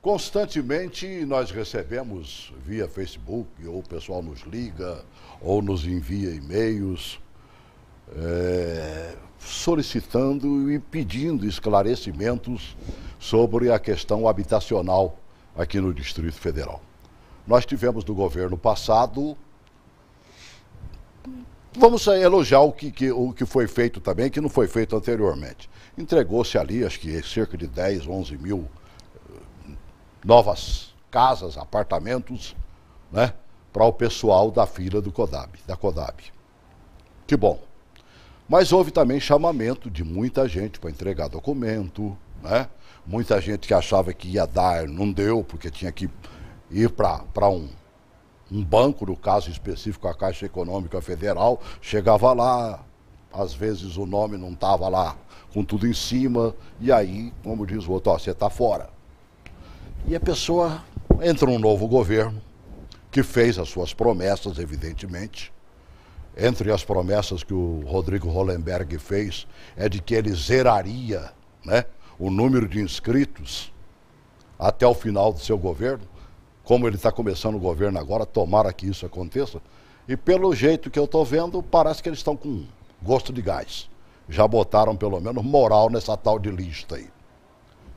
Constantemente nós recebemos via Facebook, ou o pessoal nos liga, ou nos envia e-mails, solicitando e pedindo esclarecimentos sobre a questão habitacional aqui no Distrito Federal. Nós tivemos no governo passado, vamos elogiar o que foi feito também, que não foi feito anteriormente. Entregou-se ali, acho que cerca de 10, 11 mil novas casas, apartamentos, né, para o pessoal da fila da CODAB. Que bom. Mas houve também chamamento de muita gente para entregar documento, né? Muita gente que achava que ia dar, não deu, porque tinha que ir para um banco, no caso específico a Caixa Econômica Federal, chegava lá, às vezes o nome não estava lá com tudo em cima, e aí, como diz o outro, ó, você está fora. E a pessoa entra um novo governo, que fez as suas promessas, evidentemente. Entre as promessas que o Rodrigo Hollenberg fez, é de que ele zeraria, né, o número de inscritos até o final do seu governo. Como ele está começando o governo agora, tomara que isso aconteça. E pelo jeito que eu estou vendo, parece que eles estão com gosto de gás. Já botaram pelo menos moral nessa tal de lista aí.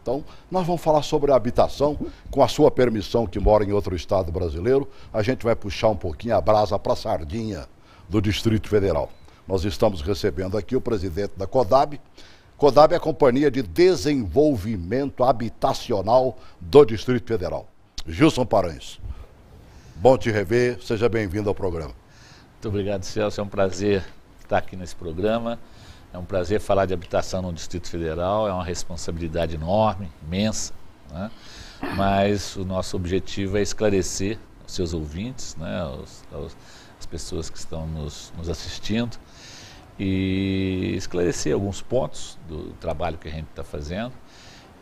Então, nós vamos falar sobre a habitação, com a sua permissão, que mora em outro estado brasileiro, a gente vai puxar um pouquinho a brasa para a sardinha do Distrito Federal. Nós estamos recebendo aqui o presidente da CODAB. CODAB é a Companhia de Desenvolvimento Habitacional do Distrito Federal. Gilson Paranhos, bom te rever, seja bem-vindo ao programa. Muito obrigado, Celso, é um prazer estar aqui nesse programa. É um prazer falar de habitação no Distrito Federal, é uma responsabilidade enorme, imensa, né? Mas o nosso objetivo é esclarecer os seus ouvintes, né? As pessoas que estão nos assistindo, e esclarecer alguns pontos do trabalho que a gente está fazendo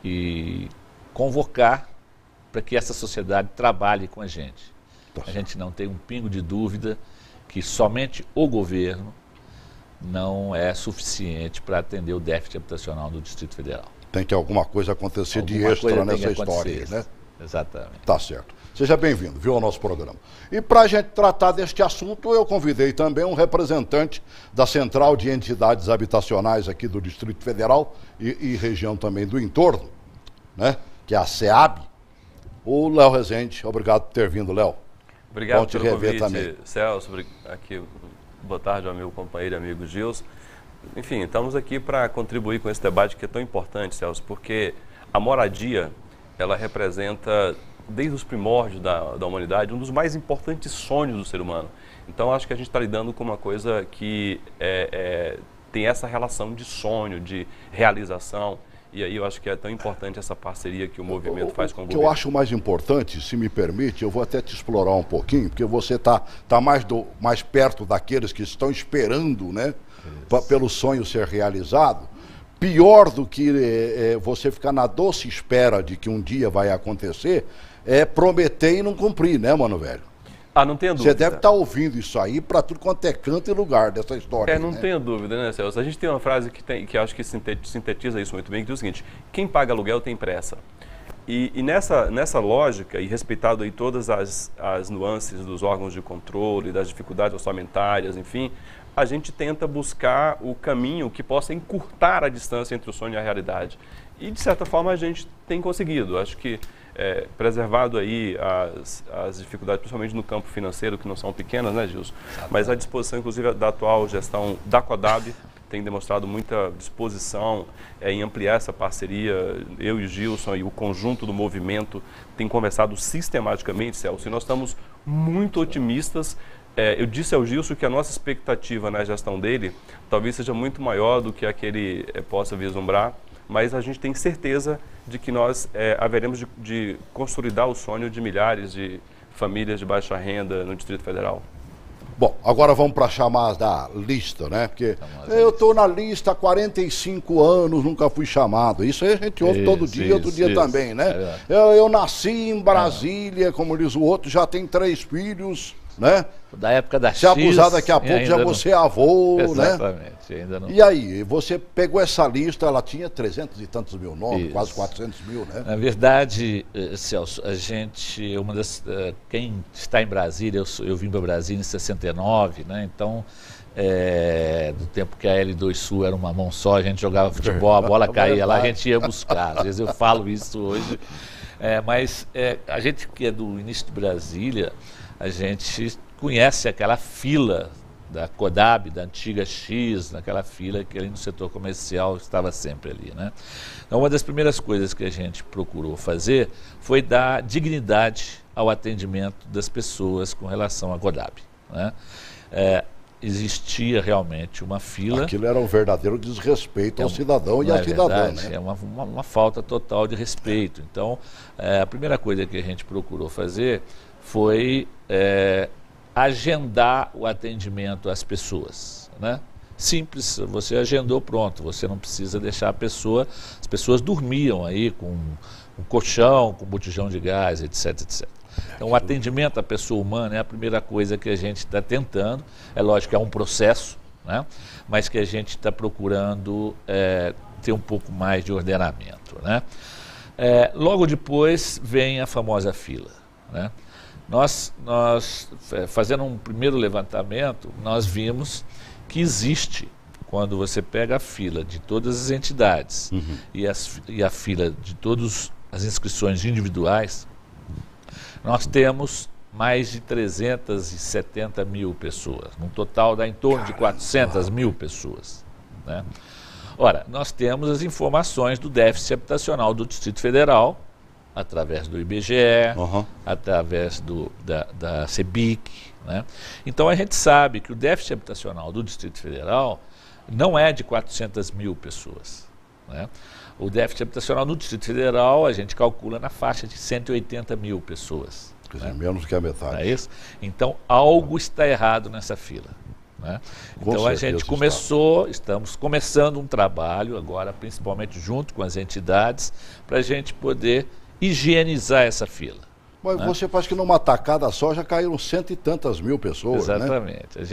e convocar para que essa sociedade trabalhe com a gente. A gente não tem um pingo de dúvida que somente o governo não é suficiente para atender o déficit habitacional do Distrito Federal. Tem que alguma coisa acontecer de extra nessa história, né? Exatamente. Tá certo. Seja bem-vindo, viu, ao nosso programa. E para a gente tratar deste assunto, eu convidei também um representante da Central de Entidades Habitacionais aqui do Distrito Federal e região também do entorno, né? Que é a SEAB, o Léo Rezende. Obrigado por ter vindo, Léo. Obrigado Bom te pelo rever convite, também. Celso. Aqui, boa tarde ao meu companheiro e amigo Gilson. Enfim, estamos aqui para contribuir com esse debate que é tão importante, Celso, porque a moradia, ela representa, desde os primórdios da humanidade, um dos mais importantes sonhos do ser humano. Então, acho que a gente está lidando com uma coisa que tem essa relação de sonho, de realização. E aí eu acho que é tão importante essa parceria que o movimento faz com o governo. O que eu acho mais importante, se me permite, eu vou até te explorar um pouquinho, porque você está mais perto daqueles que estão esperando, né, pelo sonho ser realizado. Pior do que você ficar na doce espera de que um dia vai acontecer, é prometer e não cumprir, né, mano velho? Ah, não tenha dúvida. Você deve estar ouvindo isso aí para tudo quanto é canto e lugar dessa história. Não tenha dúvida, né, Celso? A gente tem uma frase que acho que sintetiza isso muito bem, que diz o seguinte: quem paga aluguel tem pressa. E nessa lógica, e respeitado aí todas as nuances dos órgãos de controle, das dificuldades orçamentárias, enfim, a gente tenta buscar o caminho que possa encurtar a distância entre o sonho e a realidade. E, de certa forma, a gente tem conseguido. Acho que preservado aí as dificuldades, principalmente no campo financeiro, que não são pequenas, né, Gilson? Mas a disposição, inclusive, da atual gestão da CODAB tem demonstrado muita disposição em ampliar essa parceria. Eu e o Gilson e o conjunto do movimento tem conversado sistematicamente, Celso, e nós estamos muito otimistas. Eu disse ao Gilson que a nossa expectativa na gestão dele talvez seja muito maior do que a que ele possa vislumbrar, mas a gente tem certeza de que nós haveremos de consolidar o sonho de milhares de famílias de baixa renda no Distrito Federal. Bom, agora vamos para chamar da lista, né? Porque eu estou na lista há 45 anos, nunca fui chamado. Isso aí a gente ouve todo dia, outro dia também, né? Eu nasci em Brasília, como diz o outro, já tenho 3 filhos, né? Da época da Se abusar daqui a pouco, já você é avô, exatamente, ainda não. E aí, você pegou essa lista, ela tinha 300 e tantos mil nomes, Isso. quase 400 mil, né? Na verdade, Celso, quem está em Brasília, eu vim para Brasília em 69, né? Então, do tempo que a L2 Sul era uma mão só, a gente jogava futebol, a bola caía lá, a gente ia buscar. Às vezes eu falo isso hoje. Mas a gente que é do início de Brasília, a gente conhece aquela fila da CODAB, da antiga X, naquela fila que ali no setor comercial estava sempre ali, né? Então, uma das primeiras coisas que a gente procurou fazer foi dar dignidade ao atendimento das pessoas com relação à CODAB, né? Existia realmente uma fila. Aquilo era um verdadeiro desrespeito ao cidadão e à cidadã, né? É uma falta total de respeito. Então, a primeira coisa que a gente procurou fazer foi agendar o atendimento às pessoas, né? Simples, você agendou, pronto, você não precisa deixar as pessoas dormiam aí com um colchão, com botijão de gás, etc, etc. Então, o atendimento à pessoa humana é a primeira coisa que a gente está tentando. É lógico que é um processo, né? Mas que a gente está procurando ter um pouco mais de ordenamento, né? Logo depois vem a famosa fila, né? Nós fazendo um primeiro levantamento, nós vimos que existe, quando você pega a fila de todas as entidades e a fila de todas as inscrições individuais, nós temos mais de 370 mil pessoas. No total dá em torno de 400 mil pessoas, né? Ora, nós temos as informações do déficit habitacional do Distrito Federal, através do IBGE, através da CEBIC, né? Então a gente sabe que o déficit habitacional do Distrito Federal não é de 400 mil pessoas, né? O déficit habitacional no Distrito Federal a gente calcula na faixa de 180 mil pessoas. Quer dizer, menos que a metade. Não é isso? Então algo está errado nessa fila, né? Então a gente estamos começando um trabalho agora, principalmente junto com as entidades, para a gente poder higienizar essa fila. Mas né? Você parece que numa tacada só já caíram 100 e tantas mil pessoas, exatamente, né?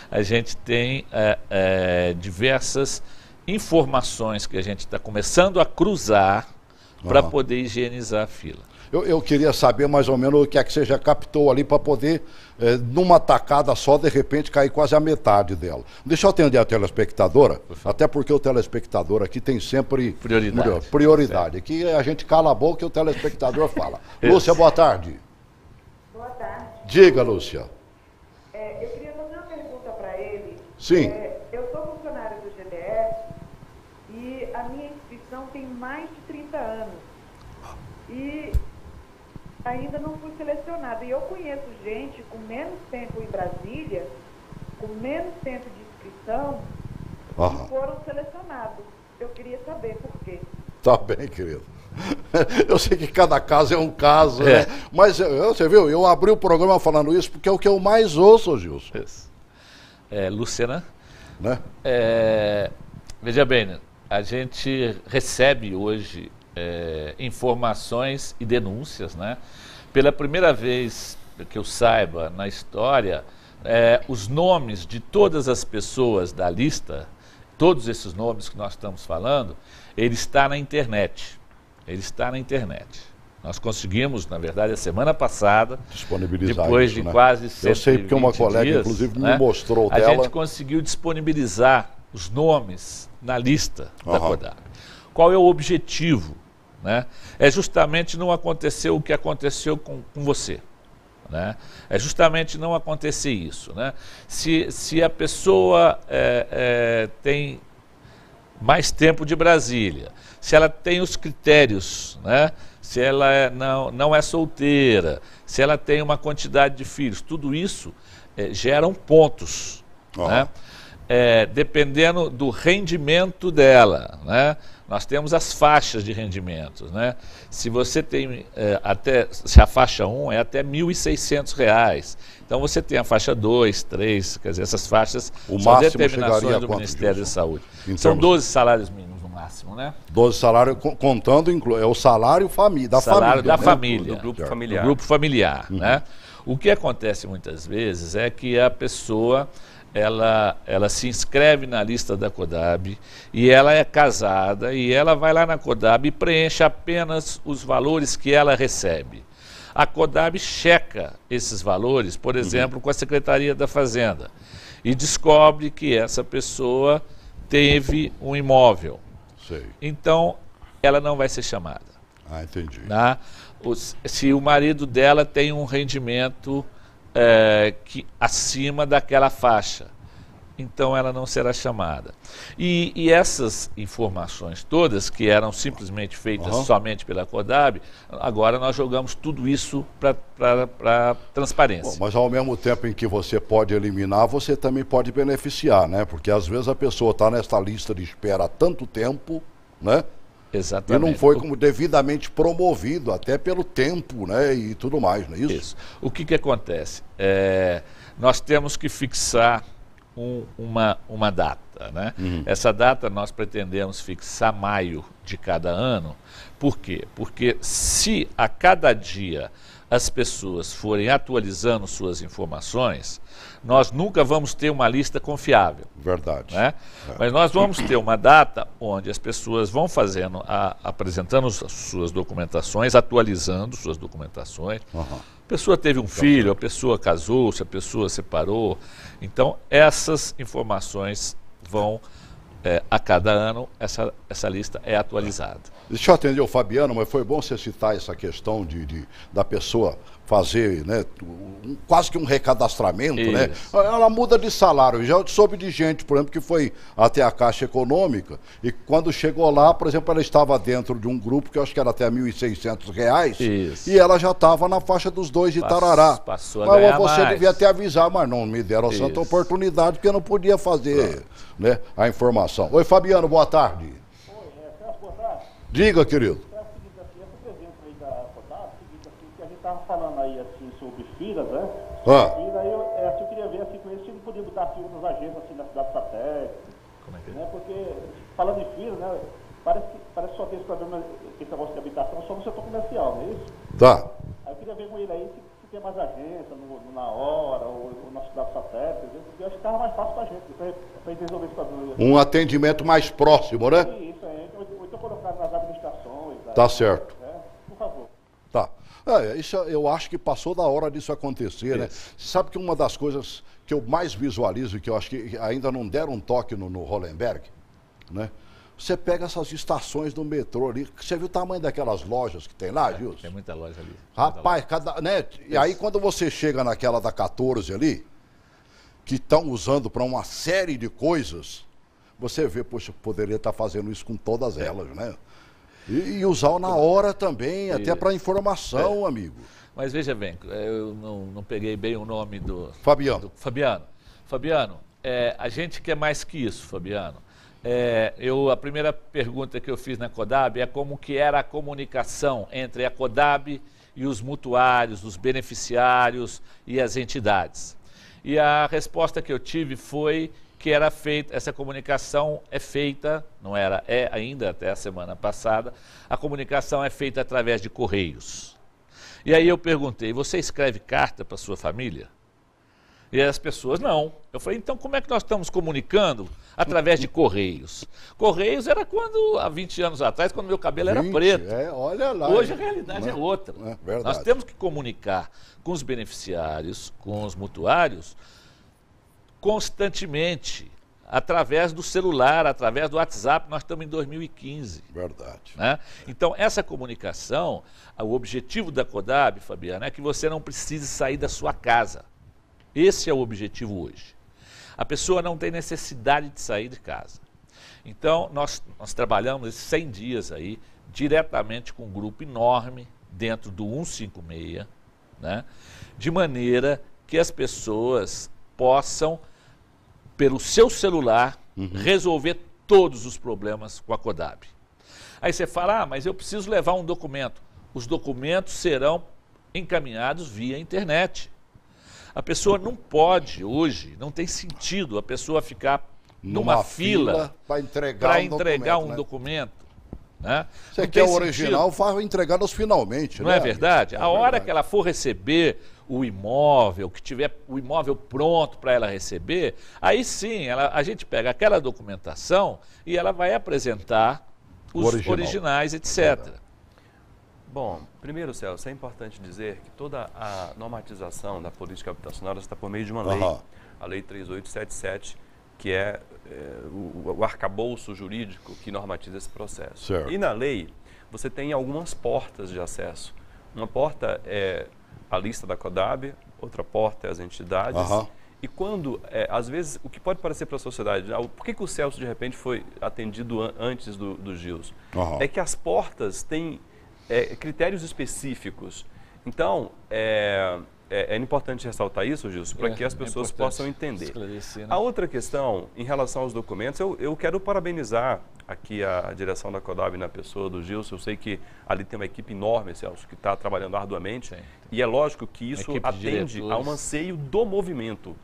A gente tem diversas informações que a gente está começando a cruzar para poder higienizar a fila. Eu queria saber mais ou menos o que é que você já captou ali para poder, numa tacada só, de repente, cair quase a metade dela. Deixa eu atender a telespectadora, até porque o telespectador aqui tem sempre prioridade. Aqui a gente cala a boca e o telespectador fala. Lúcia, boa tarde. Boa tarde. Diga, Lúcia. Eu queria fazer uma pergunta para ele. Sim. Eu sou funcionária do GDF e a minha inscrição tem mais de 30 anos. E ainda não fui selecionada. E eu conheço gente com menos tempo em Brasília, com menos tempo de inscrição, que foram selecionados. Eu queria saber por quê. Tá bem, querido. Eu sei que cada caso é um caso, né? Mas você viu, eu abri o programa falando isso porque é o que eu mais ouço, Gilson. Luciana, né? Veja bem, a gente recebe hoje informações e denúncias, né? Pela primeira vez que eu saiba na história, os nomes de todas as pessoas da lista, todos esses nomes que nós estamos falando, ele está na internet. Ele está na internet. Nós conseguimos, na verdade, a semana passada, disponibilizar depois isso, de né? quase 120 Eu sei porque uma colega, dias, inclusive, né, me mostrou a dela. gente conseguiu disponibilizar os nomes na lista da CODAB. Qual é o objetivo? Né? É justamente não acontecer o que aconteceu com você, né? É justamente não acontecer isso, né? Se a pessoa tem mais tempo de Brasília, se ela tem os critérios, né? Se ela não é solteira, se ela tem uma quantidade de filhos, tudo isso geram pontos, né? Dependendo do rendimento dela, né? Nós temos as faixas de rendimentos, né? Se você tem se a faixa 1 é até R$ 1.600, então você tem a faixa 2, 3, quer dizer, essas faixas são determinações do Ministério da Saúde. São 12 salários mínimos no máximo, né? 12 salários, contando, é o salário da família. Da família. Do grupo familiar. Do grupo familiar, né? O que acontece muitas vezes é que a pessoa ela se inscreve na lista da CODAB e ela é casada e ela vai lá na CODAB e preenche apenas os valores que ela recebe. A CODAB checa esses valores, por exemplo, com a Secretaria da Fazenda e descobre que essa pessoa teve um imóvel. Sei. Então, ela não vai ser chamada. Ah, entendi. Tá? Se o marido dela tem um rendimento acima daquela faixa, então ela não será chamada. E essas informações todas, que eram simplesmente feitas somente pela CODAB, agora nós jogamos tudo isso para transparência. Bom, mas ao mesmo tempo em que você pode eliminar, você também pode beneficiar, né? Porque às vezes a pessoa está nessa lista de espera há tanto tempo, né? Exatamente. E não foi como devidamente promovido, até pelo tempo, né? E tudo mais, não é isso? Isso. O que acontece? Nós temos que fixar uma data, né? Essa data nós pretendemos fixar maio de cada ano. Por quê? Porque se a cada dia as pessoas forem atualizando suas informações, nós nunca vamos ter uma lista confiável. Verdade. Né? Mas nós vamos ter uma data onde as pessoas vão fazendo, apresentando suas documentações, atualizando suas documentações. A pessoa teve um filho, a pessoa casou-se, a pessoa separou. Então, essas informações vão, a cada ano, essa lista é atualizada. Deixa eu atender o Fabiano, mas foi bom você citar essa questão da pessoa fazer, né, quase que um recadastramento, Isso. né? Ela muda de salário. Já soube de gente, por exemplo, que foi até a Caixa Econômica e quando chegou lá, por exemplo, ela estava dentro de um grupo que eu acho que era até R$ 1.600 Isso. e ela já estava na faixa dos 2 de tarará. Passou a Mas ganhar você mais. devia até avisar, mas não me deram Isso. tanta oportunidade porque eu não podia fazer, né, a informação. Oi, Fabiano, boa tarde. Oi, boa tarde. Diga, querido. É o seguinte, assim, esse presente aí da CODAB, que a gente estava falando aí, assim, sobre filas, né? E daí eu queria ver, assim, com isso, se não podia botar fila nas agências, assim, na cidade satélite. Como é que é? Né? Porque, falando em fila, né? Parece que só tem esse problema, esse negócio de habitação, só no setor comercial, não é isso? Tá. Aí eu queria ver com ele aí se tem mais agência, na hora, ou na cidade satélite, porque eu acho que estava mais fácil para a gente, para gente resolver esse problema. Um atendimento mais próximo, né? Isso aí, ou então colocar nas administrações. Tá certo. Por favor. Tá. Isso eu acho que passou da hora disso acontecer, né? Você sabe que uma das coisas que eu mais visualizo, e que eu acho que ainda não deram um toque no Hollenberg, né? Você pega essas estações do metrô ali, você viu o tamanho daquelas lojas que tem lá, Gilson? Tem muita loja ali. Rapaz, né? E aí quando você chega naquela da 14 ali, que estão usando para uma série de coisas, você vê, poxa, poderia estar fazendo isso com todas elas, né? E usar na hora também, até para informação, amigo. Mas veja bem, eu não peguei bem o nome do... Fabiano. Fabiano, a gente quer mais que isso, Fabiano. A primeira pergunta que eu fiz na CODAB é como que era a comunicação entre a CODAB e os mutuários, os beneficiários e as entidades. E a resposta que eu tive foi que era feita, essa comunicação é feita, é ainda até a semana passada, a comunicação é feita através de correios. E aí eu perguntei, você escreve carta para sua família? E as pessoas, não. Eu falei, então como é que nós estamos comunicando? Através de correios. Correios era há 20 anos atrás, quando meu cabelo era preto. Olha lá. Hoje a realidade é outra. Verdade. Nós temos que comunicar com os beneficiários, com os mutuários, constantemente, através do celular, através do WhatsApp. Nós estamos em 2015. Verdade. Né? Então, essa comunicação, o objetivo da CODAB, Fabiano, é que você não precise sair da sua casa. Esse é o objetivo hoje. A pessoa não tem necessidade de sair de casa. Então, nós trabalhamos esses 100 dias aí, diretamente com um grupo enorme, dentro do 156, né? De maneira que as pessoas possam, pelo seu celular, resolver todos os problemas com a CODAB. Aí você fala, mas eu preciso levar um documento. Os documentos serão encaminhados via internet. A pessoa não pode hoje, não tem sentido a pessoa ficar numa fila para entregar um documento. Né? Você quer o original, vai entregar finalmente. Não é verdade? A hora que ela for receber o imóvel, que tiver o imóvel pronto para ela receber, aí sim a gente pega aquela documentação e ela vai apresentar os originais, etc. Bom, primeiro, Celso, é importante dizer que toda a normatização da política habitacional está por meio de uma lei, a Lei 3877, que é o arcabouço jurídico que normatiza esse processo. Certo. E na lei, você tem algumas portas de acesso. Uma porta é a lista da CODAB, outra porta é as entidades. E quando, às vezes, o que pode parecer para a sociedade, por que o Celso, de repente, foi atendido antes do Gilson? É que as portas têm critérios específicos. Então, é importante ressaltar isso, Gilson, para que as pessoas possam entender. Né? A outra questão, em relação aos documentos, eu quero parabenizar aqui a direção da CODAB na pessoa do Gilson. Eu sei que ali tem uma equipe enorme, Celso, que está trabalhando arduamente. Sim. E é lógico que isso atende a um anseio do movimento.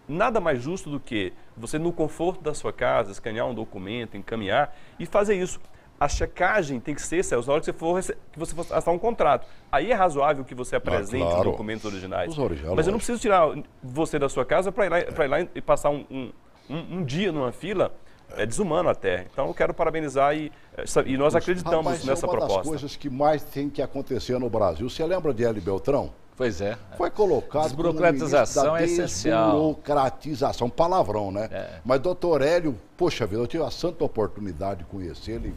Nada mais justo do que você, no conforto da sua casa, escanear um documento, encaminhar e fazer isso. A checagem tem que ser, Celso, na hora que você for assinar um contrato. Aí é razoável que você apresente os documentos originais. Mas eu não preciso tirar você da sua casa para ir lá e passar um dia numa fila. É desumano até. Então eu quero parabenizar e nós acreditamos nessa proposta. Uma das coisas que mais tem que acontecer no Brasil. Você lembra de Hélio Beltrão? Pois é. Foi colocado desburocratização é essencial. Desburocratização, palavrão, né? Mas doutor Hélio, poxa vida, eu tive a santa oportunidade de conhecer ele.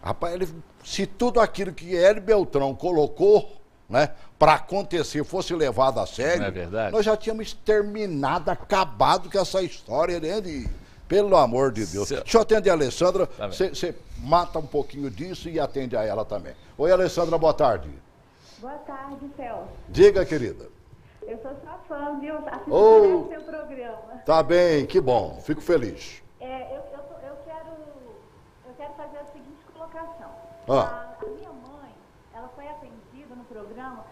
Rapaz, se tudo aquilo que Hélio Beltrão colocou, né, para acontecer fosse levado a sério, não é verdade? Nós já tínhamos terminado, acabado com essa história, né? Pelo amor de Deus. Deixa eu atender a Alessandra. Você mata um pouquinho disso e atende a ela também. Oi, Alessandra, boa tarde. Boa tarde, Celso. Diga, querida. Eu sou sua fã, viu? Assistindo seu programa. Tá bem, que bom. Fico feliz. Eu quero fazer a seguinte colocação. A minha mãe, ela foi atendida no programa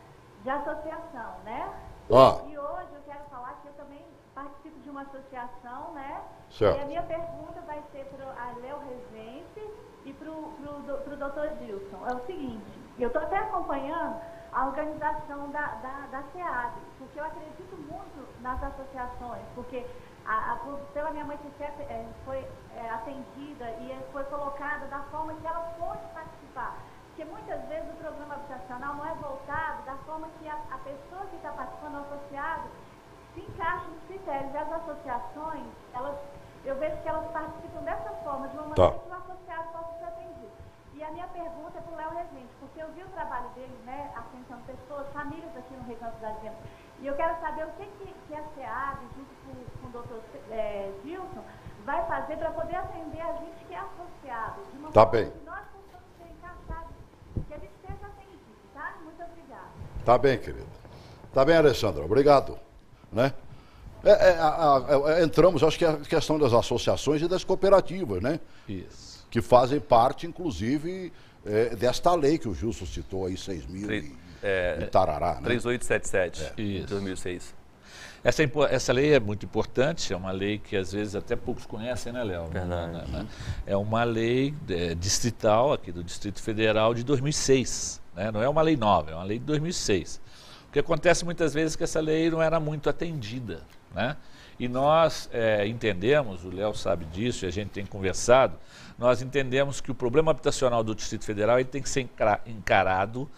de associação, né? E hoje eu quero falar que eu também participo de uma associação, né? Certo. E a minha pergunta vai ser para a Léo Rezende e para o doutor Gilson. É o seguinte, eu estou até acompanhando a organização da SEAD, porque eu acredito muito nas associações, porque pela minha mãe foi atendida e foi colocada da forma que ela pôde participar. Porque muitas vezes o programa habitacional não é voltado da forma que a pessoa que está participando, o associado, se encaixa nos critérios. E as associações, eu vejo que elas participam dessa forma, de uma maneira que o associado possa ser atendido. E a minha pergunta é para o Léo Rezende, porque eu vi o trabalho dele, né, atendendo pessoas, famílias aqui no Recanto da Gente. E eu quero saber o que a SEAD, junto com o doutor Gilson, vai fazer para poder atender a gente que é associado. De uma forma que nós possamos ser encaixados, que a gente seja atendido, tá? Muito obrigada. Tá bem, querida. Tá bem, Alessandra. Obrigado. Né? Entramos, acho que é a questão das associações e das cooperativas, né? Isso. Que fazem parte, inclusive, desta lei que o Gilson citou aí, 6.000 e tarará, né? 3877, de 2006. Essa lei é muito importante, é uma lei que às vezes até poucos conhecem, né, Léo? Verdade. É uma lei distrital aqui do Distrito Federal de 2006, né? Não é uma lei nova, é uma lei de 2006. O que acontece muitas vezes é que essa lei não era muito atendida, né? E nós entendemos, o Léo sabe disso, e a gente tem conversado, nós entendemos que o problema habitacional do Distrito Federal ele tem que ser encarado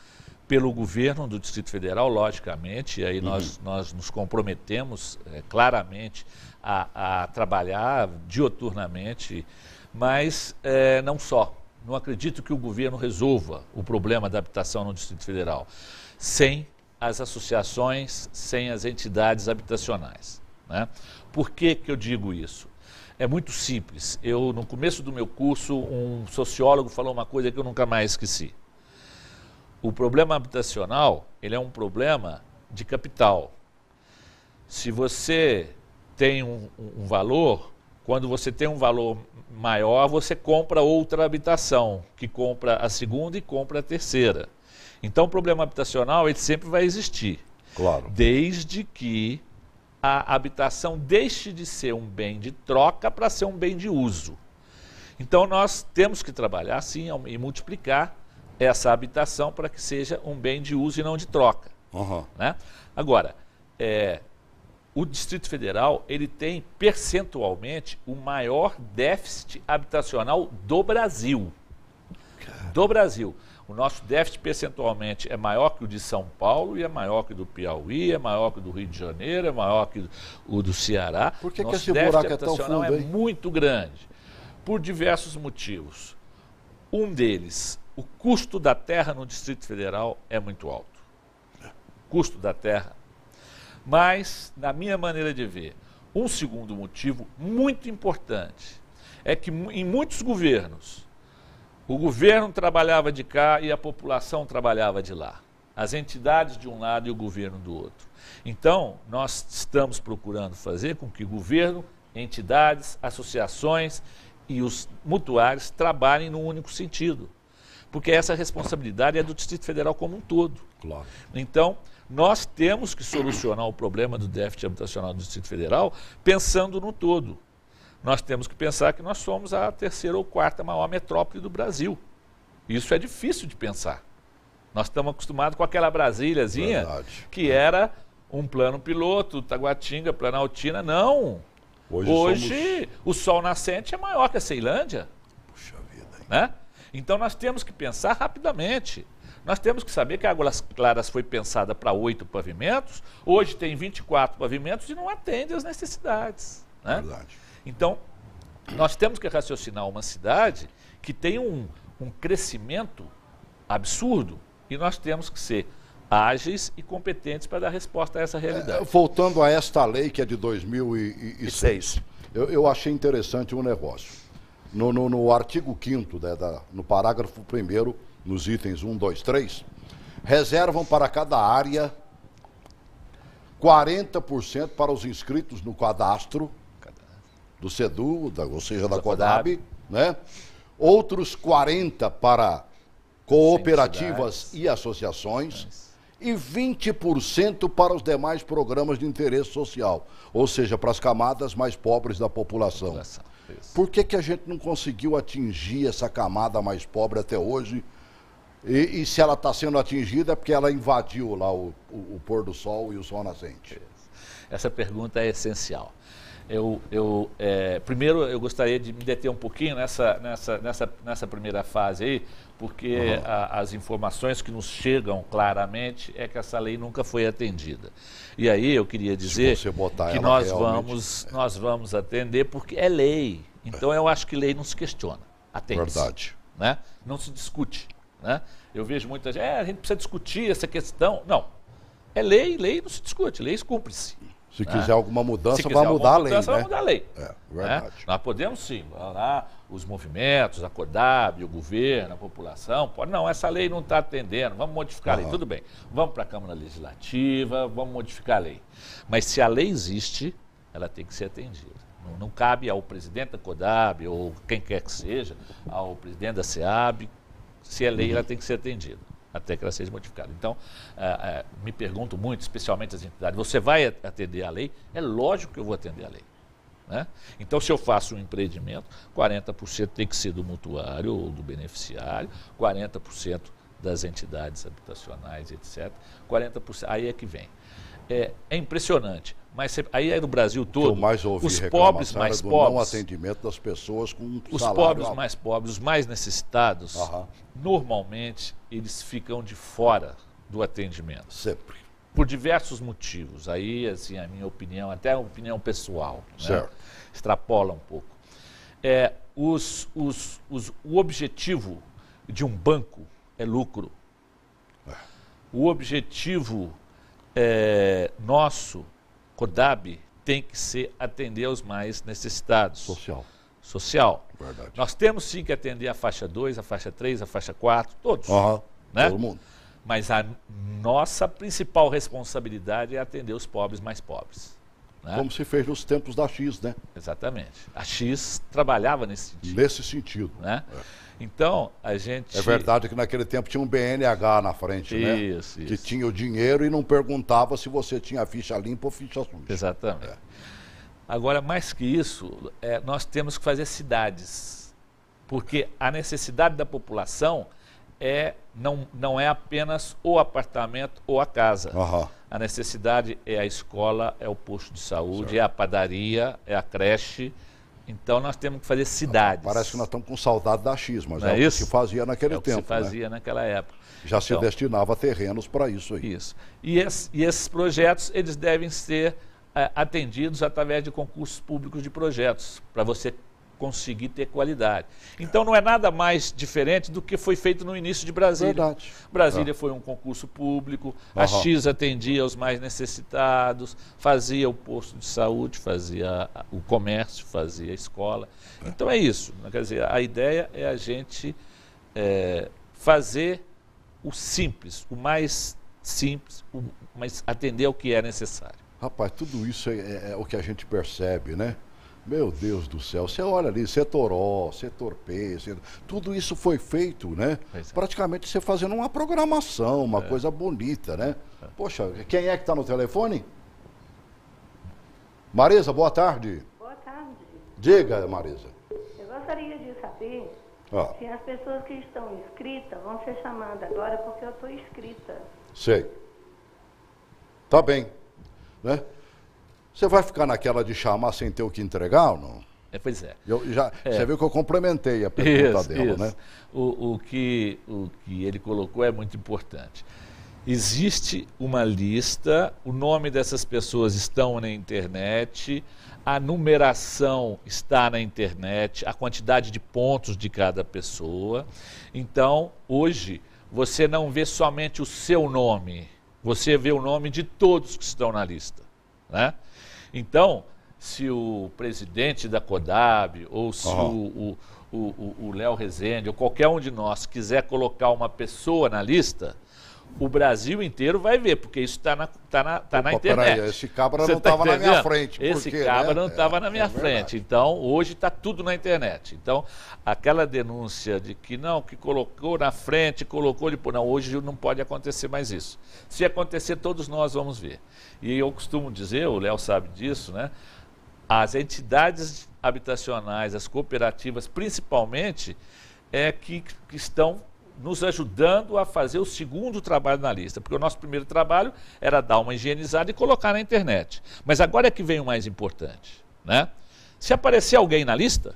pelo governo do Distrito Federal, logicamente, e aí nós nos comprometemos claramente a trabalhar dioturnamente, mas não só. Não acredito que o governo resolva o problema da habitação no Distrito Federal sem as associações, sem as entidades habitacionais, né? Por que que eu digo isso? É muito simples. No começo do meu curso, um sociólogo falou uma coisa que eu nunca mais esqueci. O problema habitacional, ele é um problema de capital. Se você tem um valor, quando você tem um valor maior, você compra outra habitação, que compra a segunda e compra a terceira. Então, o problema habitacional, ele sempre vai existir. Claro. Desde que a habitação deixe de ser um bem de troca para ser um bem de uso. Então nós temos que trabalhar sim e multiplicar essa habitação para que seja um bem de uso e não de troca. Né? Agora, o Distrito Federal ele tem percentualmente o maior déficit habitacional do Brasil. Do Brasil. O nosso déficit percentualmente é maior que o de São Paulo, e é maior que o do Piauí, é maior que o do Rio de Janeiro, é maior que o do Ceará. Por que nosso esse déficit buraco é tão habitacional fundo, é muito grande, por diversos motivos. Um deles, o custo da terra no Distrito Federal é muito alto. Custo da terra. Mas, na minha maneira de ver, um segundo motivo muito importante é que em muitos governos, o governo trabalhava de cá e a população trabalhava de lá. As entidades de um lado e o governo do outro. Então, nós estamos procurando fazer com que o governo, entidades, associações e os mutuários trabalhem num único sentido. Porque essa responsabilidade é do Distrito Federal como um todo. Claro. Então, nós temos que solucionar o problema do déficit habitacional do Distrito Federal pensando no todo. Nós temos que pensar que nós somos a terceira ou quarta maior metrópole do Brasil. Isso é difícil de pensar. Nós estamos acostumados com aquela Brasíliazinha que era um plano piloto, Taguatinga, Planaltina. Não. Hoje o sol nascente é maior que a Ceilândia. Puxa vida, hein? Né? Então nós temos que pensar rapidamente. Nós temos que saber que a Águas Claras foi pensada para 8 pavimentos, hoje tem 24 pavimentos e não atende às necessidades. Né? Verdade. Então, nós temos que raciocinar uma cidade que tem um crescimento absurdo e nós temos que ser ágeis e competentes para dar resposta a essa realidade. Voltando a esta lei que é de 2006, eu achei interessante um negócio. No artigo 5º, no parágrafo 1º, nos itens 1, 2, 3, reservam para cada área 40% para os inscritos no cadastro do CEDU, ou seja, da CODAB, né? Outros 40% para cooperativas e associações e 20% para os demais programas de interesse social, ou seja, para as camadas mais pobres da população. Por que a gente não conseguiu atingir essa camada mais pobre até hoje? E se ela está sendo atingida é porque ela invadiu lá o pôr do sol e o sol nascente. Essa pergunta é essencial. Primeiro, eu gostaria de me deter um pouquinho nessa primeira fase aí, porque as informações que nos chegam claramente é que essa lei nunca foi atendida. E aí eu queria dizer que nós vamos atender porque é lei. Então eu acho que lei não se questiona. Atende-se. Verdade. Né? Não se discute. Né? Eu vejo muita gente, a gente precisa discutir essa questão. Não. É lei não se discute, lei cumpre-se. Se quiser alguma mudança, vai mudar a lei. Vai mudar a lei. Verdade. Né? Nós podemos sim, lá, os movimentos, a CODAB, o governo, a população, pode. Não, essa lei não está atendendo, vamos modificar a lei. Tudo bem, vamos para a Câmara Legislativa, vamos modificar a lei. Mas se a lei existe, ela tem que ser atendida. Não cabe ao presidente da CODAB, ou quem quer que seja, ao presidente da SEAB, se é lei, ela tem que ser atendida, até que ela seja modificada. Então, me pergunto muito, especialmente as entidades, você vai atender a lei? É lógico que eu vou atender a lei. Né? Então, se eu faço um empreendimento, 40% tem que ser do mutuário ou do beneficiário, 40% das entidades habitacionais, etc. 40%, aí é que vem. É impressionante, mas aí é no Brasil todo, os pobres mais pobres, não atendimento das pessoas com os pobres mais pobres, os mais necessitados, normalmente eles ficam de fora do atendimento. Sempre. Por diversos motivos. Aí, assim, a minha opinião, até a opinião pessoal, né? Extrapola um pouco. O objetivo de um banco é lucro. O objetivo nosso, CODAB, tem que ser atender aos mais necessitados. Social. Verdade. Nós temos sim que atender a faixa 2, a faixa 3, a faixa 4, todos. Né? Todo mundo. Mas a nossa principal responsabilidade é atender os pobres mais pobres. Né? Como se fez nos tempos da X, né? Exatamente. A X trabalhava nesse sentido. Nesse sentido. Né? Então, a gente... É verdade que naquele tempo tinha um BNH na frente, né? Isso. Que tinha o dinheiro e não perguntava se você tinha ficha limpa ou ficha suja. Exatamente. Agora, mais que isso, nós temos que fazer cidades. Porque a necessidade da população não é apenas o apartamento ou a casa. Aham. A necessidade é a escola, é o posto de saúde, Certo. é a padaria, é a creche. Então nós temos que fazer cidades. Parece que nós estamos com saudade da X, mas Não é é o que isso? se fazia naquele É o que tempo. se fazia naquela época. Já se Então, destinava terrenos para isso aí. Isso. E esses projetos, eles devem ser atendidos através de concursos públicos de projetos, para você conseguir ter qualidade. Então não é nada mais diferente do que foi feito no início de Brasília. Verdade. Brasília foi um concurso público, a Aham. X atendia os mais necessitados, fazia o posto de saúde, fazia o comércio, fazia a escola. Então é isso. Quer dizer, a ideia é a gente fazer o simples, o mais simples, mas atender ao que é necessário. Rapaz, tudo isso é o que a gente percebe, né? Meu Deus do céu, você olha ali, setor O, setor P, tudo isso foi feito, né? Pois é. Praticamente você fazendo uma programação, uma coisa bonita, né? Poxa, quem é que está no telefone? Marisa, boa tarde. Boa tarde. Diga, Marisa. Eu gostaria de saber Ah, se as pessoas que estão inscritas vão ser chamadas agora, porque eu estou inscrita. sei. Tá bem, né? Você vai ficar naquela de chamar sem ter o que entregar ou não? Pois é. Você viu que eu complementei a pergunta dela, né? O que ele colocou é muito importante. Existe uma lista, o nome dessas pessoas estão na internet, a numeração está na internet, a quantidade de pontos de cada pessoa. Então, hoje, você não vê somente o seu nome, você vê o nome de todos que estão na lista, né? Então, se o presidente da CODAB, ou se o Léo Rezende, ou qualquer um de nós quiser colocar uma pessoa na lista, o Brasil inteiro vai ver, porque isso está na internet. Peraí, esse cabra Você não tá estava na minha entendendo? frente. Esse porque, cabra né? não estava na minha verdade. frente. Então, hoje está tudo na internet. Então, aquela denúncia de que não, que colocou na frente, colocou depois. Não, hoje não pode acontecer mais isso. Se acontecer, todos nós vamos ver. E eu costumo dizer, o Léo sabe disso, né? As entidades habitacionais, as cooperativas, principalmente, que estão nos ajudando a fazer o segundo trabalho na lista, porque o nosso primeiro trabalho era dar uma higienizada e colocar na internet. Mas agora é que vem o mais importante, né? Se aparecer alguém na lista,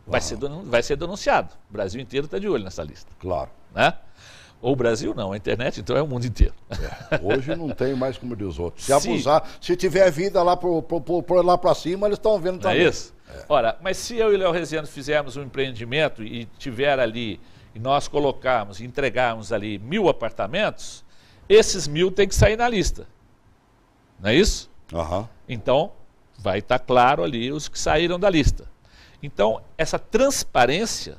vai ser denunciado. O Brasil inteiro está de olho nessa lista. Claro. Né? Ou o Brasil não, a internet então é o mundo inteiro. Hoje não tem mais como diz os outros. Se abusar, se tiver vida lá lá para cima, eles estão vendo Não é também. isso? Ora, mas se eu e o Léo Rezende fizermos um empreendimento e tiver ali, e nós colocarmos, entregarmos ali 1000 apartamentos, esses 1000 tem que sair na lista. Não é isso? Aham. Então, vai estar claro ali os que saíram da lista. Então, essa transparência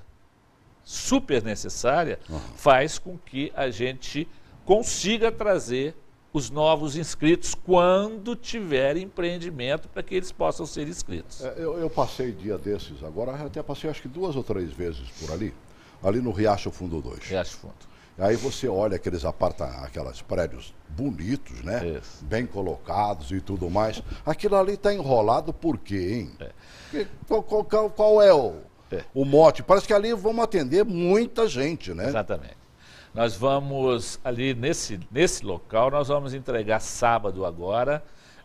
super necessária faz com que a gente consiga trazer os novos inscritos quando tiver empreendimento para que eles possam ser inscritos. Eu passei dia desses agora, até passei acho que 2 ou 3 vezes por ali no Riacho Fundo 2. Riacho Fundo. Aí você olha aqueles prédios bonitos, né? Isso. Bem colocados e tudo mais. Aquilo ali está enrolado por quê, hein? Qual é o mote? Parece que ali vamos atender muita gente, né? Exatamente. Nós vamos ali nesse local, nós vamos entregar sábado agora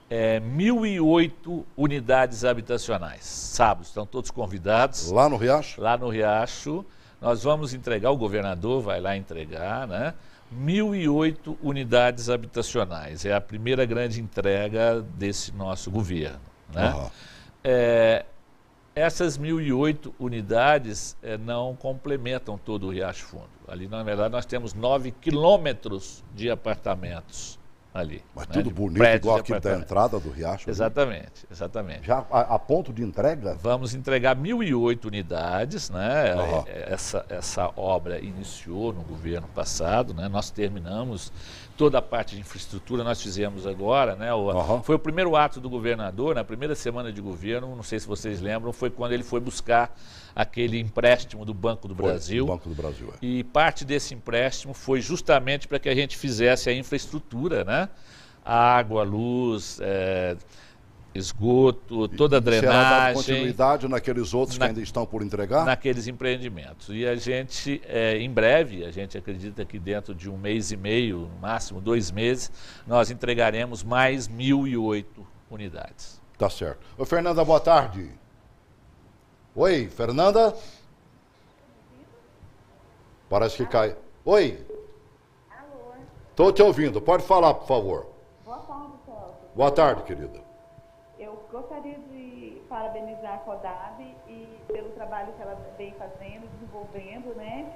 1.008 unidades habitacionais. Sábado, estão todos convidados. Lá no Riacho? Lá no Riacho. Nós vamos entregar, o governador vai lá entregar, né? 1.008 unidades habitacionais. É a primeira grande entrega desse nosso governo, né? Uhum. Essas 1.008 unidades não complementam todo o Riacho Fundo. Ali, na verdade, nós temos 9 quilômetros de apartamentos ali. Mas né, tudo bonito, igual aqui da entrada do Riacho. Exatamente, exatamente. Já a ponto de entrega? Vamos entregar 1.008 unidades, né? Uhum. Essa obra iniciou no governo passado, né? Nós terminamos toda a parte de infraestrutura, nós fizemos agora, né? Foi o primeiro ato do governador, na primeira semana de governo, não sei se vocês lembram, foi quando ele foi buscar aquele empréstimo do Banco do Brasil. Do Banco do Brasil, E parte desse empréstimo foi justamente para que a gente fizesse a infraestrutura, né? Água, luz, esgoto, toda a drenagem. Será dada continuidade naqueles outros que ainda estão por entregar? Naqueles empreendimentos. E a gente, em breve, a gente acredita que dentro de 1 mês e meio, no máximo 2 meses, nós entregaremos mais 1.008 unidades. Tá certo. Ô, Fernanda, boa tarde. Oi, Fernanda? Parece que cai. Oi. Alô. Estou te ouvindo. Pode falar, por favor. Boa tarde, Celso. Boa tarde, querida. Eu gostaria de parabenizar a CODAB e pelo trabalho que ela vem fazendo, desenvolvendo, né?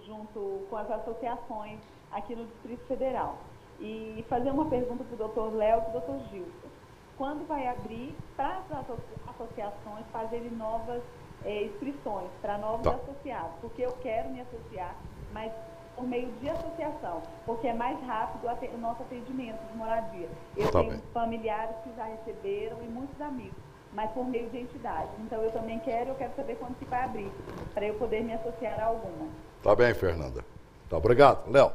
Junto com as associações aqui no Distrito Federal. E fazer uma pergunta para o doutor Léo e para o doutor Gilson. Quando vai abrir para as associações fazerem novas inscrições para novos associados? Porque eu quero me associar, mas por meio de associação, porque é mais rápido o nosso atendimento de moradia. Eu tenho familiares que já receberam e muitos amigos, mas por meio de entidades. Então eu também quero saber quando que vai abrir, para eu poder me associar a alguma. Tá bem, Fernanda. Tá, obrigado. Léo.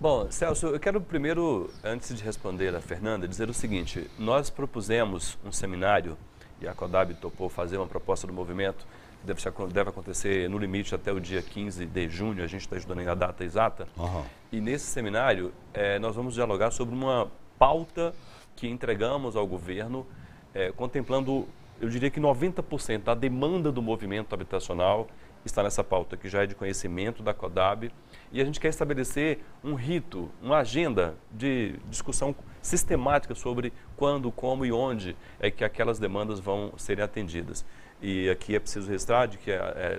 Bom, Celso, eu quero primeiro, antes de responder a Fernanda, dizer o seguinte: nós propusemos um seminário, e a CODAB topou fazer uma proposta do movimento, que deve acontecer no limite até o dia 15 de junho, a gente está estudando a data exata, e nesse seminário nós vamos dialogar sobre uma pauta que entregamos ao governo, contemplando, eu diria que 90% da demanda do movimento habitacional está nessa pauta, que já é de conhecimento da CODAB, e a gente quer estabelecer um rito, uma agenda de discussão sistemática sobre quando, como e onde é que aquelas demandas vão serem atendidas. E aqui é preciso registrar de que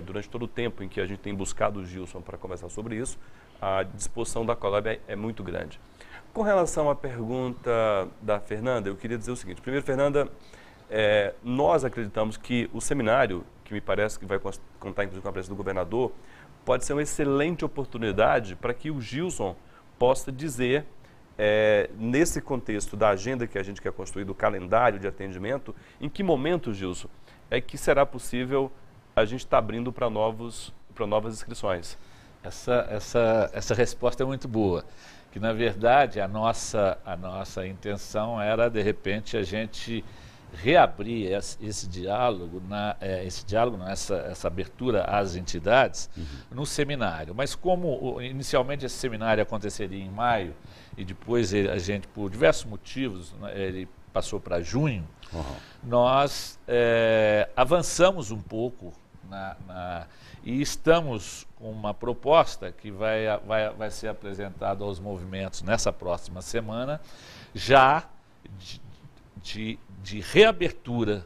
durante todo o tempo em que a gente tem buscado o Gilson para conversar sobre isso, a disposição da CODAB é muito grande. Com relação à pergunta da Fernanda, eu queria dizer o seguinte. Primeiro, Fernanda, nós acreditamos que o seminário, que me parece que vai contar inclusive com a presença do governador, pode ser uma excelente oportunidade para que o Gilson possa dizer, nesse contexto da agenda que a gente quer construir, do calendário de atendimento, em que momento, Gilson, é que será possível a gente estar abrindo para novas inscrições. Essa resposta é muito boa, que na verdade a nossa intenção era, de repente, a gente reabrir esse diálogo, essa abertura às entidades no seminário. Mas como inicialmente esse seminário aconteceria em maio e depois a gente, por diversos motivos, ele passou para junho, nós avançamos um pouco e estamos com uma proposta que vai ser apresentada aos movimentos nessa próxima semana, já de reabertura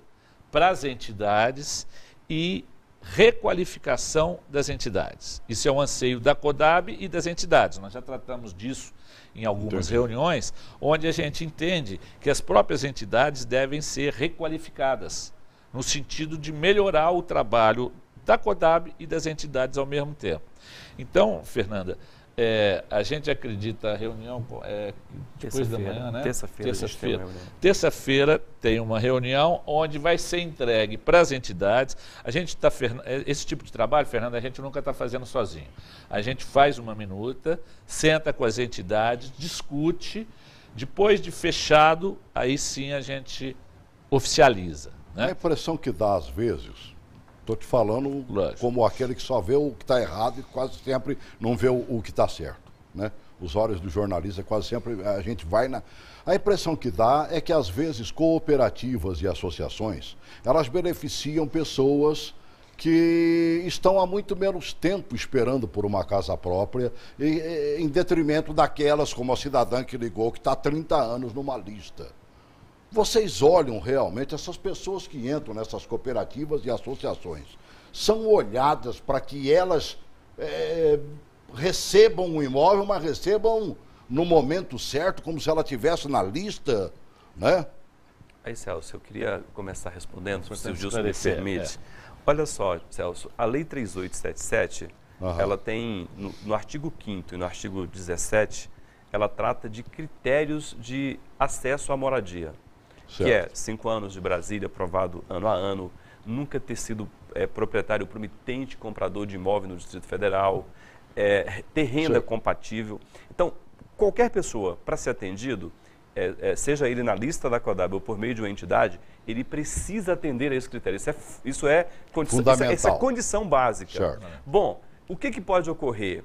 para as entidades e requalificação das entidades. Isso é um anseio da CODAB e das entidades. Nós já tratamos disso em algumas reuniões, onde a gente entende que as próprias entidades devem ser requalificadas, no sentido de melhorar o trabalho da CODAB e das entidades ao mesmo tempo. Então, Fernanda, a gente acredita a reunião depois da manhã, né? Terça-feira tem uma reunião onde vai ser entregue para as entidades. A gente está esse tipo de trabalho, Fernanda, a gente nunca está fazendo sozinho. A gente faz uma minuta, senta com as entidades, discute, depois de fechado, aí sim a gente oficializa. Né? A impressão que dá às vezes, estou te falando como aquele que só vê o que está errado e quase sempre não vê o que está certo, né? Os olhos do jornalista quase sempre a gente vai na... A impressão que dá é que às vezes cooperativas e associações, elas beneficiam pessoas que estão há muito menos tempo esperando por uma casa própria, em detrimento daquelas como a cidadã que ligou, que está há 30 anos numa lista. Vocês olham realmente essas pessoas que entram nessas cooperativas e associações, são olhadas para que elas recebam um imóvel, mas recebam no momento certo, como se ela estivesse na lista, né? Aí, Celso, eu queria começar respondendo, se o Gilson me permite. Olha só, Celso, a Lei 3877, ela tem, no artigo 5º e no artigo 17, ela trata de critérios de acesso à moradia. Certo. Que é 5 anos de Brasília, aprovado ano a ano, nunca ter sido proprietário promitente comprador de imóvel no Distrito Federal, ter renda compatível. Então, qualquer pessoa, para ser atendido, seja ele na lista da CODAB ou por meio de uma entidade, ele precisa atender a esse critério. Isso é condição básica. Certo. Bom, o que pode ocorrer?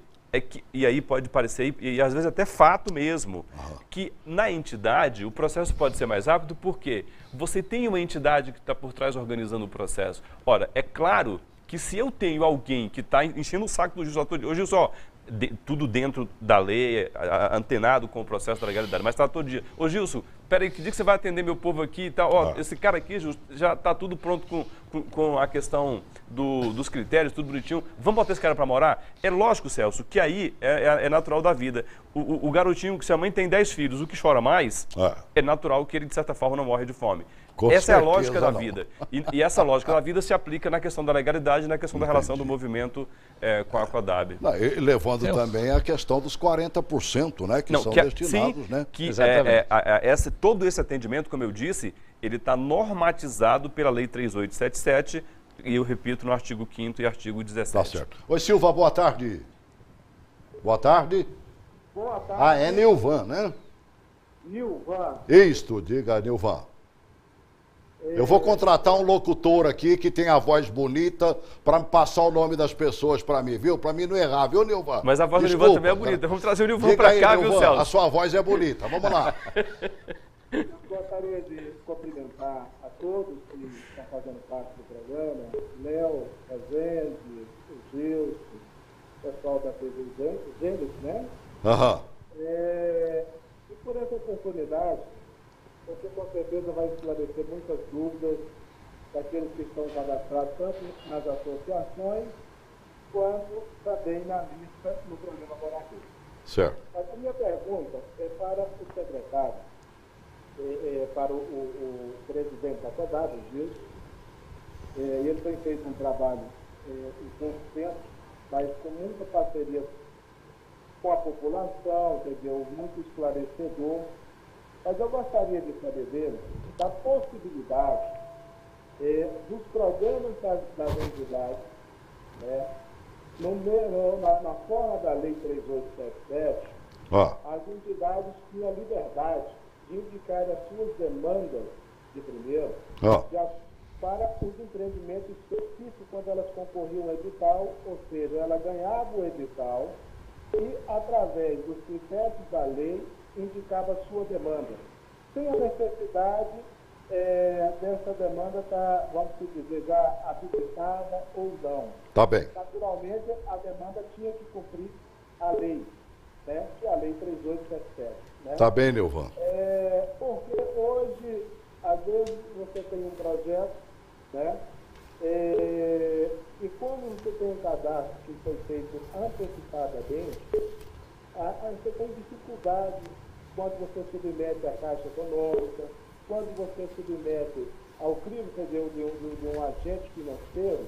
E aí pode parecer, e às vezes até fato mesmo, que na entidade o processo pode ser mais rápido porque você tem uma entidade que está por trás organizando o processo. Ora, é claro que se eu tenho alguém que está enchendo o saco do juiz, hoje só tudo dentro da lei, antenado com o processo da legalidade, mas está todo dia. Ô Gilson, peraí, que dia que você vai atender meu povo aqui e tal? Ó, esse cara aqui já está tudo pronto com a questão dos critérios, tudo bonitinho. Vamos botar esse cara para morar? É lógico, Celso, que aí é natural da vida. O garotinho, que se a mãe tem 10 filhos, o que chora mais, é natural que ele, de certa forma, não morre de fome. Essa é a lógica da vida. E essa lógica da vida se aplica na questão da legalidade e na questão da relação do movimento com a CODAB. Levando também a questão dos 40%, né, que são destinados. Sim, né? Que todo esse atendimento, como eu disse, ele está normatizado pela Lei 3877 e eu repito no artigo 5º e artigo 17. Tá certo. Oi, Silva, boa tarde. Boa tarde. Boa tarde. É Nilvan, né? Nilvan. Isto, diga, Nilvan. Eu vou contratar um locutor aqui que tem a voz bonita para me passar o nome das pessoas para mim, viu? Para mim não errar, viu, Nilvan? Mas a voz do Nilvan também é bonita. Vamos trazer o Nilvan para cá, Nilvan, viu, Celso? A sua voz é bonita. Vamos lá. Eu gostaria de cumprimentar a todos que estão fazendo parte do programa, Léo, Rezende, o Gilson, o pessoal da TV Gênesis, né? E por essa oportunidade, você com certeza vai esclarecer muitas dúvidas daqueles que estão cadastrados tanto nas associações quanto também na lista no programa Moraquim. Certo. Mas a minha pergunta é para o secretário, para o presidente da CODAB, o Gilson. Ele tem feito um trabalho consistente, mas com muita parceria com a população, entendeu? Muito esclarecedor. Mas eu gostaria de saber dele da possibilidade dos programas das entidades, né, na forma da Lei 3877, as entidades tinham a liberdade de indicar as suas demandas de primeiro para os empreendimentos específicos quando elas concorriam ao edital, ou seja, ela ganhava o edital e, através dos critérios da lei, indicava a sua demanda. Sem a necessidade dessa demanda estar, vamos dizer, já habilitada ou não. Tá bem. Naturalmente, a demanda tinha que cumprir a lei, né? Que é a Lei 3877. Né? Tá bem, Nilvan. Porque hoje, às vezes, você tem um projeto, né? E quando você tem um cadastro que foi feito antecipadamente, você tem dificuldade quando você submete à Caixa Econômica, quando você submete ao crivo, quer dizer, de um agente financeiro,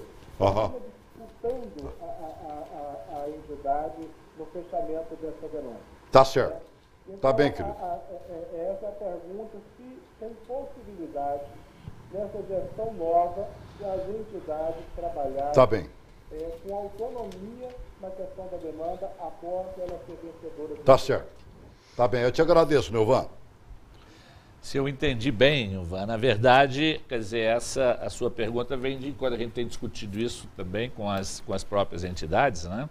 disputando a entidade no fechamento dessa demanda. Tá certo. Então, tá bem, querido. Essa pergunta, se tem possibilidade nessa gestão nova das entidades trabalharem tá bem. Com autonomia na questão da demanda após ela ser vencedora. Tá certo. Tá bem, eu te agradeço, Nilvan. Se eu entendi bem, Nilvan, na verdade, quer dizer, a sua pergunta vem de quando a gente tem discutido isso também com as próprias entidades, né?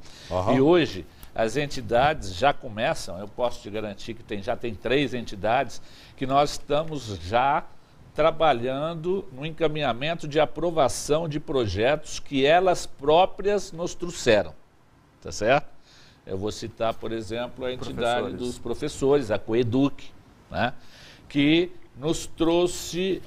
E hoje as entidades já começam, eu posso te garantir que já tem 3 entidades que nós estamos já trabalhando no encaminhamento de aprovação de projetos que elas próprias nos trouxeram, tá certo? Eu vou citar, por exemplo, a entidade dos professores, a Coeduc, né? Que nos trouxe,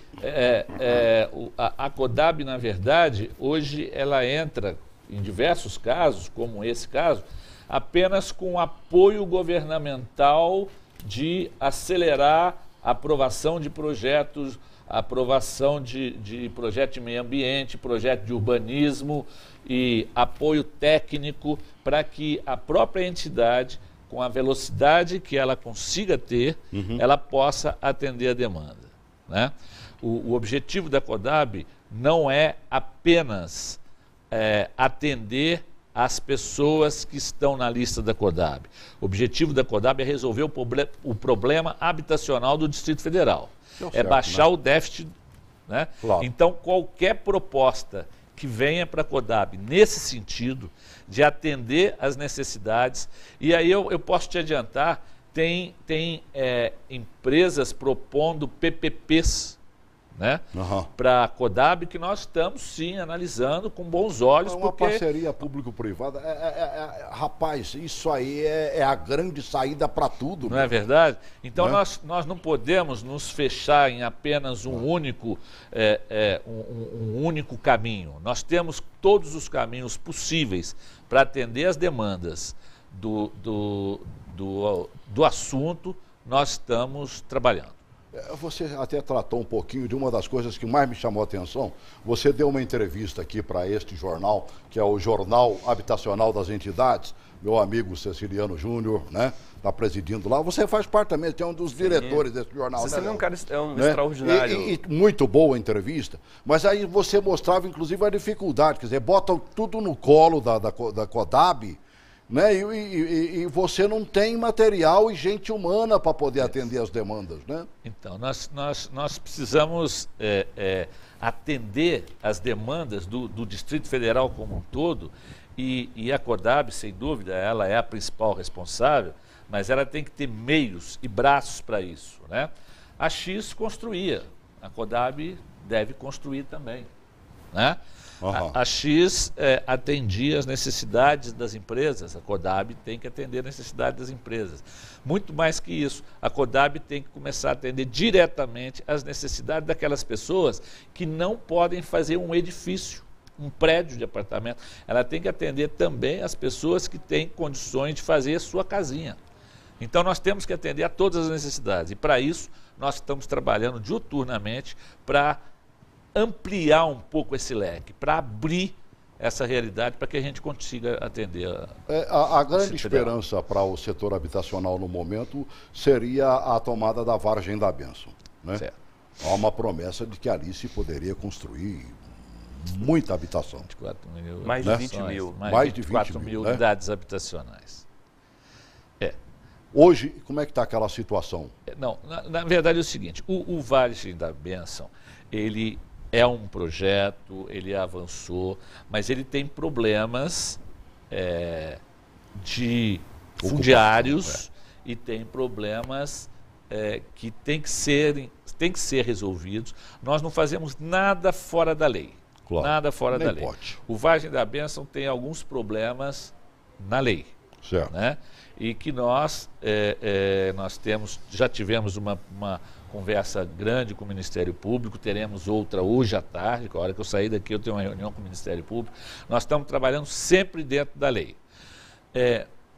a CODAB, na verdade, hoje ela entra em diversos casos, como esse caso, apenas com apoio governamental de acelerar a aprovação de projetos, a aprovação de projeto de meio ambiente, projeto de urbanismo e apoio técnico para que a própria entidade, com a velocidade que ela consiga ter, ela possa atender a demanda, né? O objetivo da CODAB não é apenas atender as pessoas que estão na lista da CODAB. O objetivo da CODAB é resolver o problema habitacional do Distrito Federal. É baixar o déficit, né? Claro. Então, qualquer proposta que venha para a CODAB nesse sentido, de atender às necessidades, e aí eu posso te adiantar, tem empresas propondo PPPs, né, para a CODAB, que nós estamos sim analisando com bons olhos. Uma parceria público-privada, rapaz, isso aí é a grande saída para tudo. Não é verdade? Então nós não podemos nos fechar em apenas um único caminho. Nós temos todos os caminhos possíveis para atender as demandas do assunto. Nós estamos trabalhando. Você até tratou um pouquinho de uma das coisas que mais me chamou a atenção. Você deu uma entrevista aqui para este jornal, que é o Jornal Habitacional das Entidades. Meu amigo Ceciliano Júnior, né? Está presidindo lá. Você faz parte também, é um dos diretores desse jornal. Você é um cara né? Extraordinário. E muito boa a entrevista, mas aí você mostrava, inclusive, a dificuldade. Quer dizer, botam tudo no colo da CODAB, né? E você não tem material e gente humana para poder atender as demandas, né? Então, nós precisamos atender as demandas do Distrito Federal como um todo, e a CODAB, sem dúvida, ela é a principal responsável, mas ela tem que ter meios e braços para isso, né? A X construía, a CODAB deve construir também, né? A X atendia as necessidades das empresas, a CODAB tem que atender a necessidade das empresas. Muito mais que isso, a CODAB tem que começar a atender diretamente as necessidades daquelas pessoas que não podem fazer um edifício, um prédio de apartamento. Ela tem que atender também as pessoas que têm condições de fazer a sua casinha. Então nós temos que atender a todas as necessidades, e para isso nós estamos trabalhando diuturnamente para ampliar um pouco esse leque, para abrir essa realidade, para que a gente consiga atender a grande esperança para o setor habitacional no momento seria a tomada da Vargem da Bênção, né? Certo. Há uma promessa de que ali se poderia construir muita habitação. 24 mil, mais de 20 mil. Mais de 24 mil né? unidades habitacionais. Hoje, como é que está aquela situação? Não, na verdade é o seguinte, o Vargem da Bênção, ele é um projeto, ele avançou, mas ele tem problemas de fundiários e tem problemas que tem que ser resolvidos. Nós não fazemos nada fora da lei. Claro, nada fora da lei. Pode. O Vargem da Bênção tem alguns problemas na lei. Certo. Né? E que nós já tivemos uma conversa grande com o Ministério Público, teremos outra hoje à tarde, a hora que eu sair daqui eu tenho uma reunião com o Ministério Público. Nós estamos trabalhando sempre dentro da lei.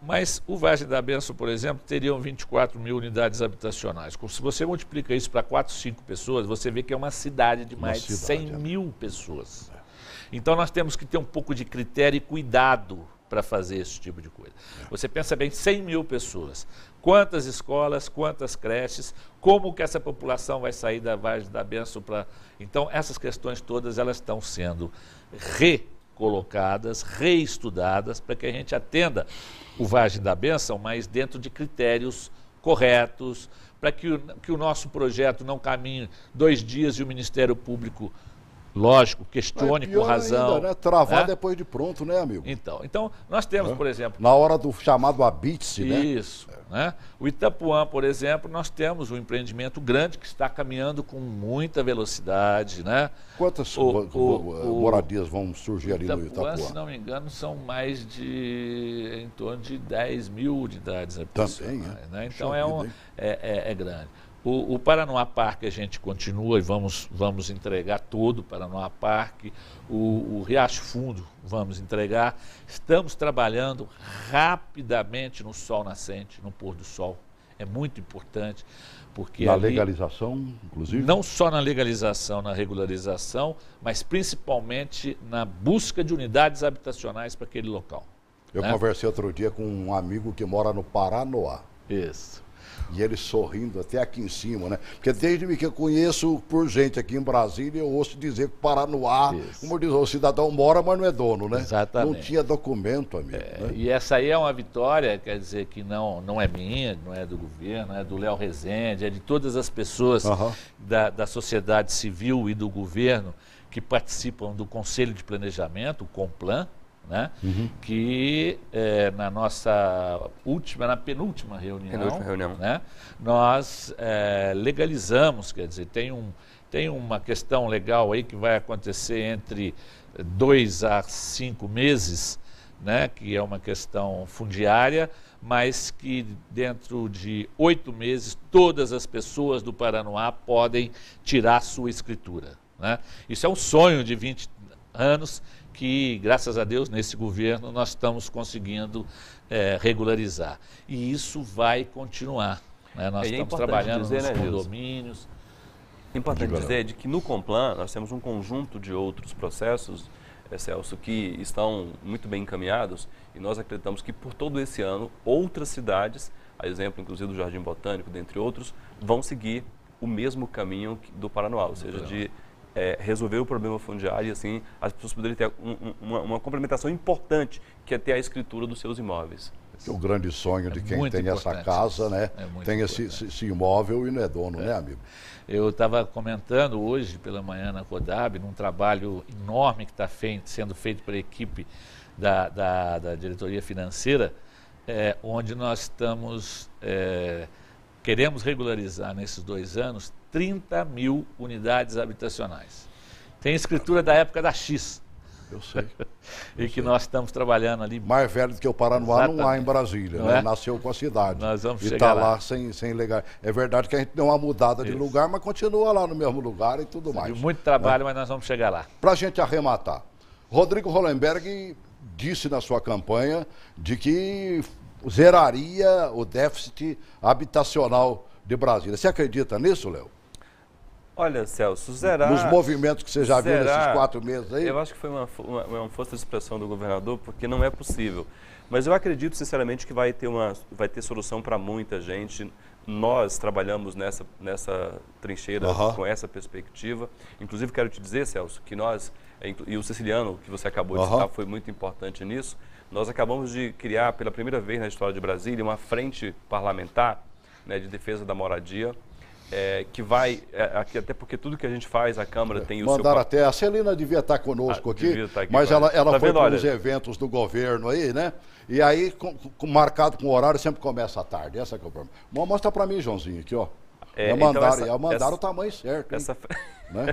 Mas o Vargem da Bênção, por exemplo, teriam 24 mil unidades habitacionais. Se você multiplica isso para 4, 5 pessoas, você vê que é uma cidade de mais de 100 mil pessoas. Então nós temos que ter um pouco de critério e cuidado para fazer esse tipo de coisa. Você pensa bem, 100 mil pessoas. Quantas escolas, quantas creches, como que essa população vai sair da Vargem da Bênção para... Então, essas questões todas, elas estão sendo recolocadas, reestudadas, para que a gente atenda o Vargem da Bênção, mas dentro de critérios corretos, para que o nosso projeto não caminhe 2 dias e o Ministério Público... Lógico, questione com razão. Ainda, né? Travar depois de pronto, né, amigo? Então nós temos, por exemplo... Na hora do chamado habite-se, né? Isso. Né? O Itapuã, por exemplo, nós temos um empreendimento grande que está caminhando com muita velocidade, né? Quantas moradias vão surgir ali no Itapuã? Se não me engano, são mais em torno de 10 mil unidades habitacionais. Também, né? Então é grande. O Paranoá Parque a gente continua e vamos entregar todo o Paranoá Parque. O Riacho Fundo vamos entregar. Estamos trabalhando rapidamente no sol nascente, no pôr do sol. É muito importante. Porque na legalização, inclusive? Não só na legalização, na regularização, mas principalmente na busca de unidades habitacionais para aquele local. Eu conversei outro dia com um amigo que mora no Paranoá. Isso. E ele sorrindo até aqui em cima, né? Porque desde que eu conheço por gente aqui em Brasília, eu ouço dizer que Paranoá, como diz, o cidadão mora, mas não é dono, né? Exatamente. Não tinha documento, amigo. Né? E essa aí é uma vitória, quer dizer, que não é minha, não é do governo, é do Léo Rezende, é de todas as pessoas da sociedade civil e do governo que participam do Conselho de Planejamento, o CONPLAN, né? Que na penúltima reunião, né? Nós legalizamos, quer dizer, tem uma questão legal aí que vai acontecer entre 2 a 5 meses, né? Que é uma questão fundiária, mas que dentro de 8 meses todas as pessoas do Paranoá podem tirar sua escritura, né? Isso é um sonho de 20 anos que, graças a Deus, nesse governo nós estamos conseguindo regularizar. E isso vai continuar, né? Nós estamos trabalhando nos condomínios. É importante dizer de que no CONPLAN nós temos um conjunto de outros processos, Celso, que estão muito bem encaminhados, e nós acreditamos que por todo esse ano outras cidades, a exemplo inclusive do Jardim Botânico, dentre outros, vão seguir o mesmo caminho do Paranoá, ou seja, de resolver o problema fundiário e assim as pessoas poderem ter uma complementação importante, que é ter a escritura dos seus imóveis. O grande sonho de quem tem essa casa, né? Tem esse imóvel e não é dono, né, amigo? Eu estava comentando hoje pela manhã na CODAB, num trabalho enorme que está sendo feito pela equipe da diretoria financeira, onde nós estamos, queremos regularizar nesses 2 anos 30 mil unidades habitacionais. Tem escritura da época da X. Eu sei. E que nós estamos trabalhando ali. Mais velho do que o Paranoá não há em Brasília, né? Nasceu com a cidade. Nós vamos chegar tá lá sem legal. É verdade que a gente deu uma mudada de lugar, mas continua lá no mesmo lugar e tudo mais. Muito trabalho, mas nós vamos chegar lá. Para a gente arrematar, Rodrigo Hollenberg disse na sua campanha de que zeraria o déficit habitacional de Brasília. Você acredita nisso, Léo? Olha, Celso, zerar... Nos movimentos que você já viu nesses 4 meses aí? Eu acho que foi uma força de expressão do governador, porque não é possível. Mas eu acredito, sinceramente, que vai ter solução para muita gente. Nós trabalhamos nessa trincheira com essa perspectiva. Inclusive, quero te dizer, Celso, que nós, e o Siciliano, que você acabou de citar, foi muito importante nisso. Nós acabamos de criar, pela primeira vez na história de Brasília, uma frente parlamentar, né, de defesa da moradia, que vai, até porque tudo que a gente faz, a Câmara tem o seu... Mandaram até, a Celina devia estar conosco aqui, mas ela foi para os eventos do governo aí, né? E aí, marcado com o horário, sempre começa à tarde, essa que é o problema. Mostra para mim, Joãozinho, aqui, ó. Mandaram o tamanho certo, né?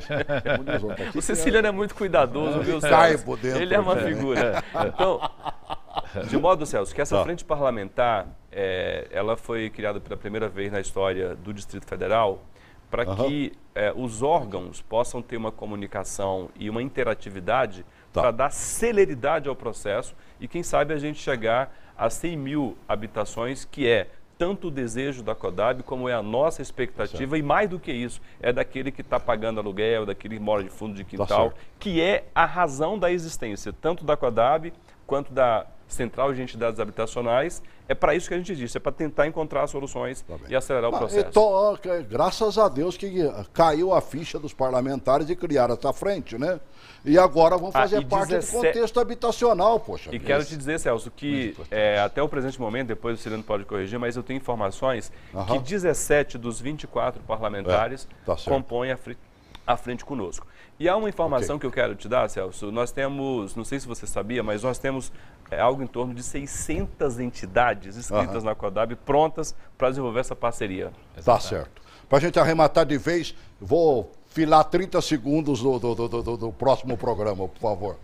O Siciliano é muito cuidadoso, viu, Celso? Ele é uma figura. Então, de modo, Celso, que essa frente parlamentar, ela foi criada pela primeira vez na história do Distrito Federal para que os órgãos possam ter uma comunicação e uma interatividade para dar celeridade ao processo e, quem sabe, a gente chegar a 100 mil habitações, que é tanto o desejo da CODAB como é a nossa expectativa, e mais do que isso, é daquele que está pagando aluguel, daquele que mora de fundo de quintal, que é a razão da existência, tanto da CODAB quanto da Central de Entidades Habitacionais. É para isso que a gente disse, é para tentar encontrar soluções e acelerar o processo. Então, graças a Deus que caiu a ficha dos parlamentares e criaram essa frente, né? E agora vão fazer parte do contexto habitacional, poxa. E quero te dizer, Celso, que até o presente momento, depois o Cirano pode corrigir, mas eu tenho informações que 17 dos 24 parlamentares compõem a frente conosco. E há uma informação que eu quero te dar, Celso. Nós temos, não sei se você sabia, mas nós temos algo em torno de 600 entidades inscritas na CODAB prontas para desenvolver essa parceria. Tá certo. Para a gente arrematar de vez, vou filar 30 segundos do próximo programa, por favor.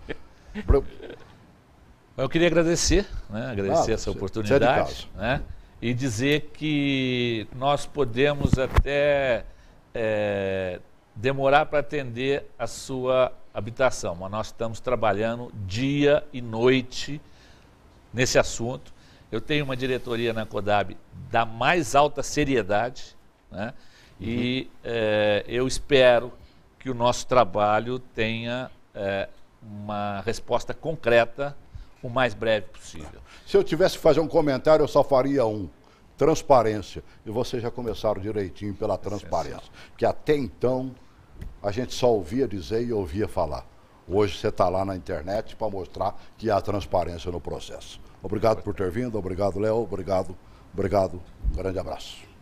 Eu queria agradecer, né? Agradecer essa oportunidade, né? E dizer que nós podemos até demorar para atender a sua habitação, mas nós estamos trabalhando dia e noite nesse assunto. Eu tenho uma diretoria na CODAB da mais alta seriedade, né? E eu espero que o nosso trabalho tenha uma resposta concreta o mais breve possível. Se eu tivesse que fazer um comentário, eu só faria um. transparência. E vocês já começaram direitinho pela transparência. Que até então a gente só ouvia dizer e ouvia falar. Hoje você está lá na internet para mostrar que há transparência no processo. Obrigado por ter vindo, obrigado, Léo, obrigado, grande abraço.